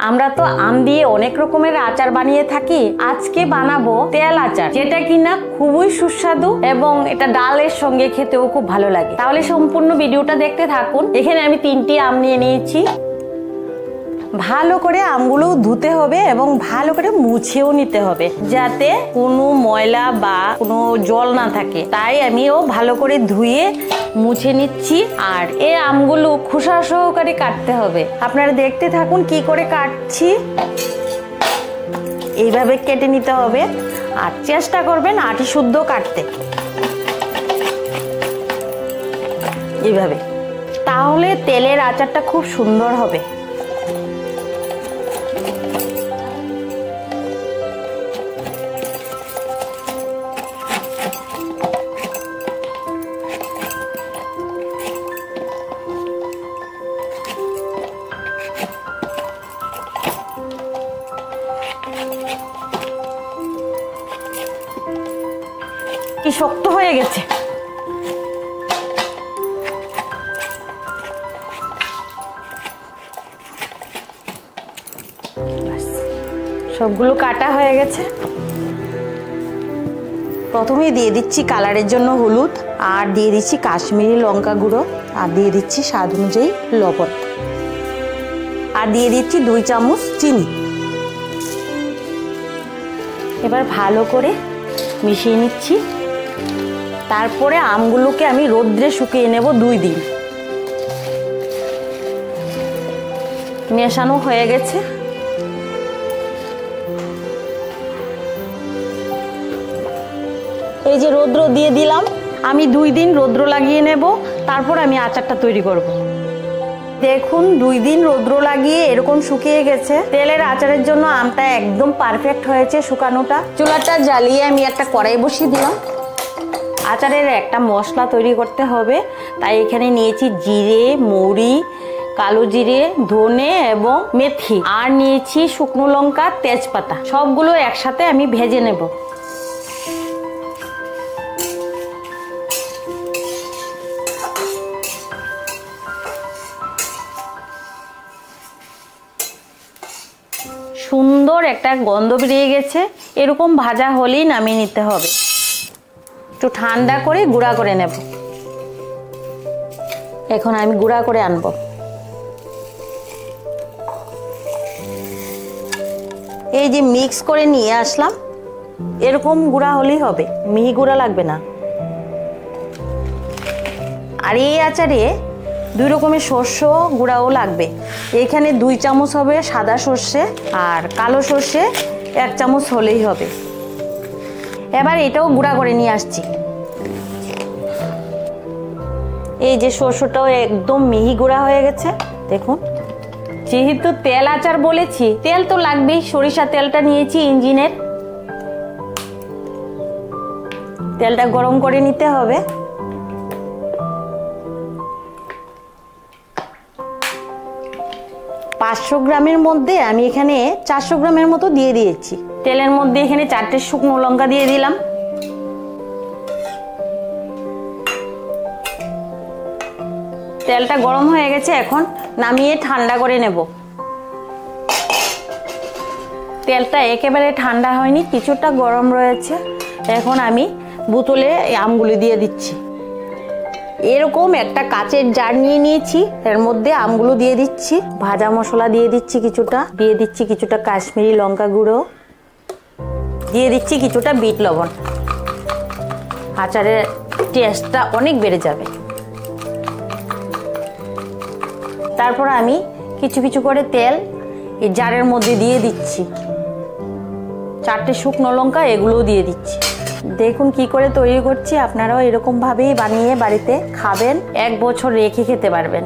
আমরা তো আম দিয়ে অনেক রকমের আচার বানিয়ে থাকি। আজকে বানাবো তেল আচার, যেটা কিনা খুবই সুস্বাদু এবং এটা ডালের সঙ্গে খেতেও খুব ভালো লাগে। তাহলে সম্পূর্ণ ভিডিওটা দেখতে থাকুন। এখানে আমি 3টি আম নিয়ে নিয়েছি। ভালো করে আমগুলো ধুতে হবে এবং ভালো করে মুছেও নিতে হবে, যাতে কোনো ময়লা বা কোনো জল না থাকে। তাই আমিও ভালো করে ধুয়ে মুছে নিচ্ছি। আর এই আমগুলো খোসা সহকারে কাটতে হবে। আপনারা দেখতে থাকুন কি করে কাটছি। এইভাবে কেটে নিতে হবে আর চেষ্টা করবেন আটি শুদ্ধ কাটতে, এইভাবে। তাহলে তেলের আচারটা খুব সুন্দর হবে। কি শক্ত হয়ে গেছে। সবগুলো কাটা হয়ে গেছে। প্রথমে দিয়ে দিচ্ছি কালারের জন্য হলুদ, আর দিয়ে দিচ্ছি কাশ্মীরি লঙ্কা গুঁড়ো, আর দিয়ে দিচ্ছি স্বাদ অনুযায়ী লবণ, আর দিয়ে দিচ্ছি 2 চামচ চিনি। এবার ভালো করে মিশিয়ে নিচ্ছি। তারপরে আমগুলোকে আমি রোদ্রে শুকিয়ে নেব 2 দিন। মেশানো হয়ে গেছে। এই যে রৌদ্র দিয়ে দিলাম, আমি 2 দিন রৌদ্র লাগিয়ে নেব, তারপর আমি আচারটা তৈরি করব। দেখুন 2 দিন রৌদ্র লাগিয়ে এরকম শুকিয়ে গেছে। তেলের আচারের জন্য আমটা একদম পারফেক্ট হয়েছে শুকানোটা। চুলাটা জ্বালিয়ে আমি একটা কড়াই বসিয়ে দিলাম। আচারের একটা মশলা তৈরি করতে হবে, তাই এখানে নিয়েছি জিরে, মৌরি, কালো জিরে, ধনে এবং মেথি, আর নিয়েছি শুকনো লঙ্কা, তেজপাতা। সবগুলো একসাথে আমি ভেজে নেব। সুন্দর একটা গন্ধ বেরিয়ে গেছে। এরকম ভাজা হলেই নামিয়ে নিতে হবে। একটু ঠান্ডা করে গুঁড়া করে নেব। এখন আমি গুঁড়া করে আনবো। এই যে মিক্স করে নিয়ে আসলাম, এরকম গুঁড়া হলেই হবে, মিহি গুঁড়া লাগবে না। আর এই আচারে 2 রকমের শস্য গুঁড়াও লাগবে। এখানে 2 চামচ হবে সাদা সর্ষে, আর কালো সর্ষে 1 চামচ হলেই হবে। এবার এটাও গুঁড়া করে নিয়ে আসছি। এই যে সর্ষেটাও একদম মিহি গুঁড়া হয়ে গেছে। দেখুন, যেহেতু তেল আচার বলেছি, তেল তো লাগবেই। সরিষা তেলটা নিয়েছি ইঞ্জিনের। তেলটা গরম করে নিতে হবে। পাঁচশো গ্রামের মধ্যে আমি এখানে 400 গ্রামের মতো দিয়ে দিয়েছি। তেলের মধ্যে এখানে 4টে শুকনো লঙ্কা দিয়ে দিলাম। তেলটা গরম হয়ে গেছে, এখন নামিয়ে ঠান্ডা করে নেব। তেলটা একেবারে ঠান্ডা হয়নি, কিছুটা গরম রয়েছে। এখন আমি বোতলে আমগুলি দিয়ে দিচ্ছি। এরকম একটা কাচের জার নিয়ে নিয়েছি, এর মধ্যে আমগুলো দিয়ে দিচ্ছি। ভাজা মশলা দিয়ে দিচ্ছি কিছুটা, দিয়ে দিচ্ছি কিছুটা কাশ্মীরি লঙ্কা গুঁড়ো, দিয়ে দিচ্ছি কিছুটা বিট লবণ। আচারের টেস্টটা অনেক বেড়ে যাবে। তারপর আমি কিছু কিছু করে তেল এই জারের মধ্যে দিয়ে দিচ্ছি। 4টে শুকনো লঙ্কা এগুলোও দিয়ে দিচ্ছি। দেখুন কি করে তৈরি করছি। আপনারাও এরকম ভাবেই বানিয়ে বাড়িতে খাবেন, 1 বছর রেখে খেতে পারবেন।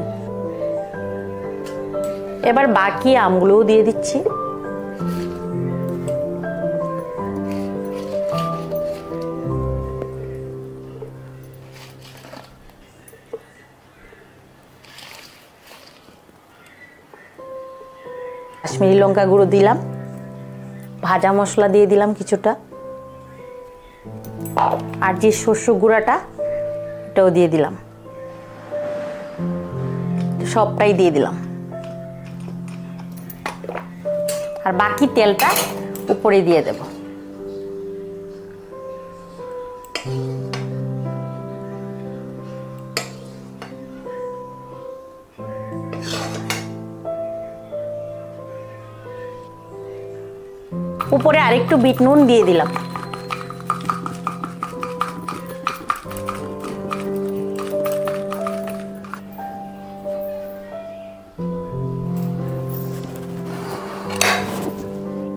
এবার বাকি আমগুলোও দিয়ে দিচ্ছি। কাশ্মীরি লঙ্কা গুঁড়ো দিলাম, ভাজা মশলা দিয়ে দিলাম কিছুটা, আর যে শস্য গুঁড়াটা এটাও দিয়ে দিলাম। সবটাই দিয়ে দিলাম। আর বাকি তেলটা উপরে দিয়ে দেব। উপরে আরেকটু বিট নুন দিয়ে দিলাম।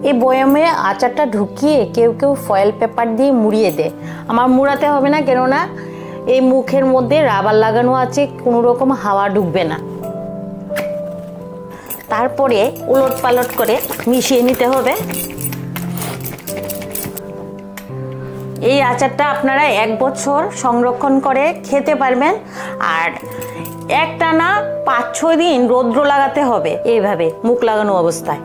এই বয়ামে আচারটা ঢুকিয়ে কেউ কেউ ফয়েল পেপার দিয়ে মুড়িয়ে দেয়। আমার মুড়াতে হবে না, কেননা এই মুখের মধ্যে রাবার লাগানো আছে, কোনো রকম হাওয়া ঢুকবে না। তারপরে উলট পালট করে মিশিয়ে নিতে হবে। এই আচারটা আপনারা 1 বছর সংরক্ষণ করে খেতে পারবেন। আর একটানা 5-6 দিন রৌদ্র লাগাতে হবে, এইভাবে মুখ লাগানো অবস্থায়।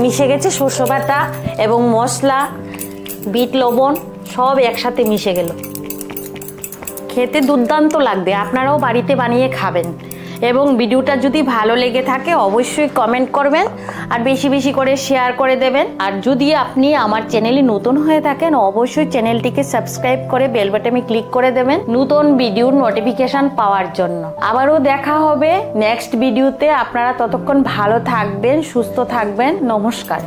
মিশে গেছে সরষে বাটা এবং মশলা, বিট লবণ সব একসাথে মিশে গেল। খেতে দুর্দান্ত লাগবে, আপনারাও বাড়িতে বানিয়ে খাবেন। এবং ভিডিওটা যদি ভালো লেগে থাকে অবশ্যই কমেন্ট করবেন আর বেশি বেশি করে শেয়ার করে দেবেন। আর যদি আপনি আমার চ্যানেলে নতুন হয়ে থাকেন অবশ্যই চ্যানেলটিকে সাবস্ক্রাইব করে বেল বাটনে ক্লিক করে দেবেন নতুন ভিডিওর নোটিফিকেশন পাওয়ার জন্য। আবারও দেখা হবে নেক্সট ভিডিওতে। আপনারা ততক্ষণ ভালো থাকবেন, সুস্থ থাকবেন। নমস্কার।